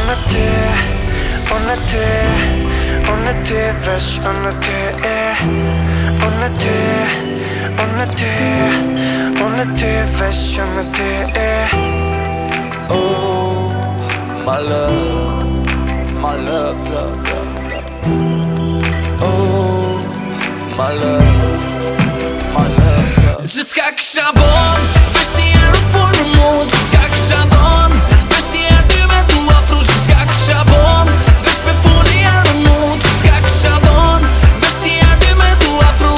Unë ty, unë ty, unë ty, veç unë ty. Unë ty, unë ty, unë ty, veç unë ty. Oh, my love, my love, love, love, love. Oh, my love, my love, love. Gjithka kisha bon, veç ti erë në formë mund. Gjithka kisha dhon, veç ti erë ty me tu afru. Gjithka kisha bon, veç me funi erë në mund. Gjithka kisha dhon, veç ti erë ty me tu afru.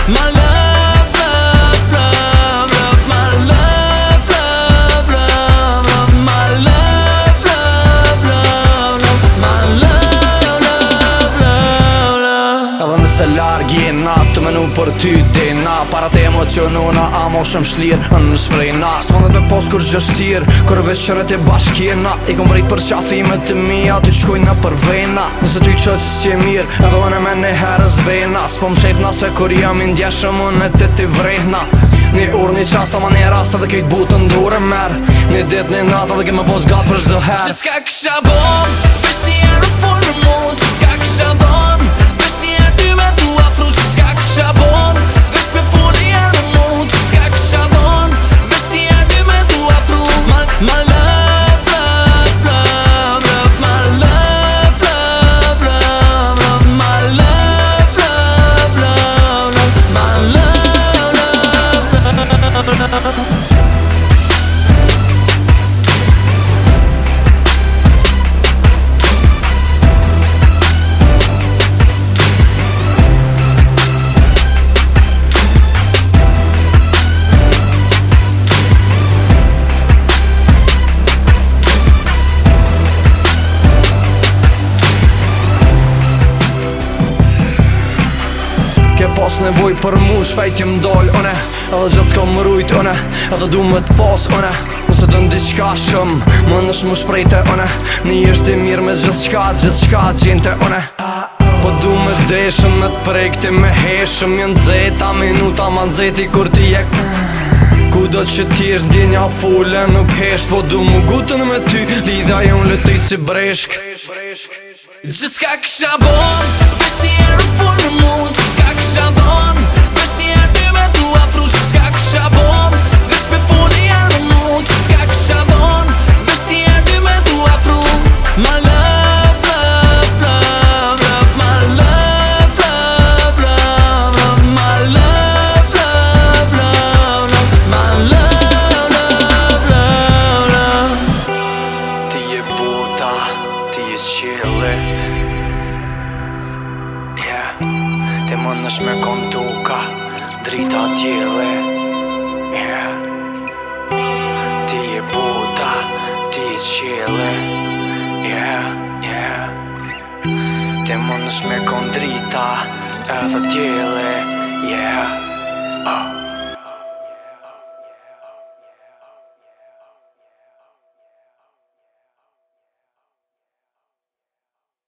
My love, love, love, love. My love, love, love, love. My love, love, love, love. My love, love, love, love. Edhe nëse larg jena, të menu për ty dena. Para të emocionuna, amo shumë shlirë në shprejna. S'mondet me pos kur gjështir, kur veç qërët e bashkjena. I kom vrit për qafimet të mija, ty qkojna për vena. Nëse ty qëtë si e mirë, edhe unë me një herës vena. S'po më shefna se kur jam i ndjeshëm unë me të ti vrehna. Një ur, një qast, ama një rast, edhe kejt butën dure merë. Një dit, një nat, edhe kejt me pos gatë për shdo herë. Gjithka kisha bon, veç ti erë në formë mund. Gjithka kisha dhon, veç ti erë ty me tu afru. Gjithka kisha bon, veç me funi erë në mund. Gjithka kisha dhon, veç ti erë ty me tu afru. My love, love, love, love. My love, love, love, love. My love, love, love, love. My love, love, love, love. Ke pas nevoj për mu, shpejt jem doll une. Edhe gjithë kom rujt une, edhe du me t'pas une. Nëse të ndiqka shumë, më nësh mu shprejte une. Një është i mirë me gjithë shka gjente une. Po du me deshëm, me t'prejkti me heshëm. Jën dzeta, minuta ma ndzeti kur ti jek. Ku do që t'jesh ndjenja fulle nuk hesht. Po du mu gutën me ty, lidha jon lëtejt si breshk. Gjithka kisha bon, veç ti erë në formë mund. Gjithka kisha dhon, veç ti erë ty me tu afru. Gjithka kisha bon, veç me funi erë në mund. Gjithka kisha dhon, veç ti erë ty me tu afru. My love, love, love, love. My love, love, love, love. My love, love, love, love. My love, love, love, love. Ti je buta, ti je qile. Ti më nësh me kontuka, drita djele. Ti je buta, ti je qile. Ti më nësh me kon drita edhe djele.